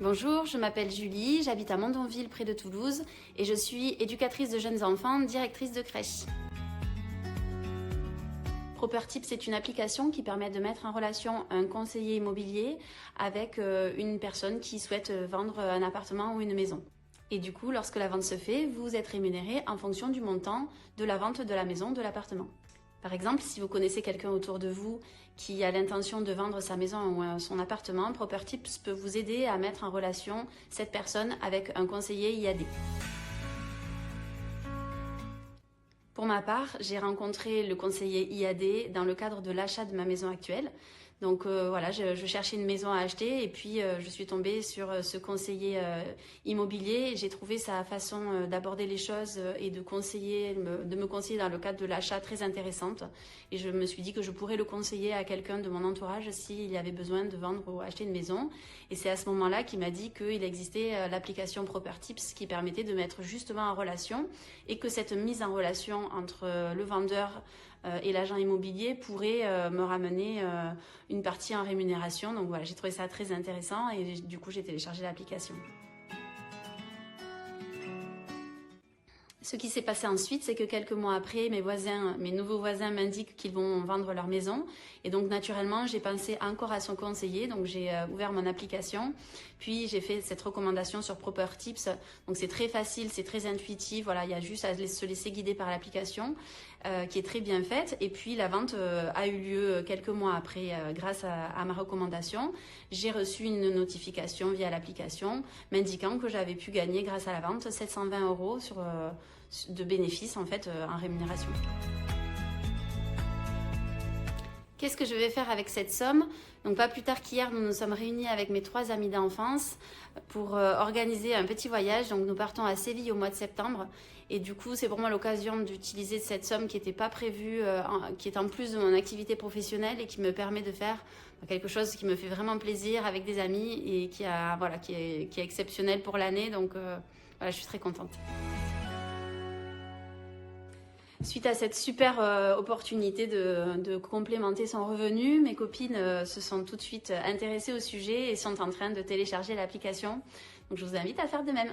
Bonjour, je m'appelle Julie, j'habite à Mondonville près de Toulouse et je suis éducatrice de jeunes enfants, directrice de crèche. Propertip, c'est une application qui permet de mettre en relation un conseiller immobilier avec une personne qui souhaite vendre un appartement ou une maison. Et du coup, lorsque la vente se fait, vous êtes rémunéré en fonction du montant de la vente de la maison, de l'appartement. Par exemple, si vous connaissez quelqu'un autour de vous qui a l'intention de vendre sa maison ou son appartement, Propertips peut vous aider à mettre en relation cette personne avec un conseiller IAD. Pour ma part, j'ai rencontré le conseiller IAD dans le cadre de l'achat de ma maison actuelle. Donc voilà, je cherchais une maison à acheter et puis je suis tombée sur ce conseiller immobilier et j'ai trouvé sa façon d'aborder les choses et de me conseiller dans le cadre de l'achat très intéressante. Et je me suis dit que je pourrais le conseiller à quelqu'un de mon entourage s'il y avait besoin de vendre ou acheter une maison. Et c'est à ce moment-là qu'il m'a dit qu'il existait l'application Propertips qui permettait de mettre justement en relation et que cette mise en relation entre le vendeur et l'agent immobilier pourrait me ramener une partie en rémunération. Donc voilà, j'ai trouvé ça très intéressant et du coup j'ai téléchargé l'application. Ce qui s'est passé ensuite, c'est que quelques mois après, mes nouveaux voisins m'indiquent qu'ils vont vendre leur maison. Et donc, naturellement, j'ai pensé encore à son conseiller. Donc, j'ai ouvert mon application. Puis, j'ai fait cette recommandation sur Propertips. Donc, c'est très facile, c'est très intuitif. Voilà, il y a juste à se laisser guider par l'application qui est très bien faite. Et puis, la vente a eu lieu quelques mois après grâce à ma recommandation. J'ai reçu une notification via l'application m'indiquant que j'avais pu gagner grâce à la vente 720 € de bénéfices en fait en rémunération. Qu'est-ce que je vais faire avec cette somme? Donc pas plus tard qu'hier, nous nous sommes réunis avec mes 3 amis d'enfance pour organiser un petit voyage. Donc nous partons à Séville au mois de septembre. Et du coup, c'est pour moi l'occasion d'utiliser cette somme qui n'était pas prévue, qui est en plus de mon activité professionnelle et qui me permet de faire quelque chose qui me fait vraiment plaisir avec des amis et qui est exceptionnel pour l'année. Donc voilà, je suis très contente. Suite à cette super opportunité de complémenter son revenu, mes copines se sont tout de suite intéressées au sujet et sont en train de télécharger l'application. Donc je vous invite à faire de même.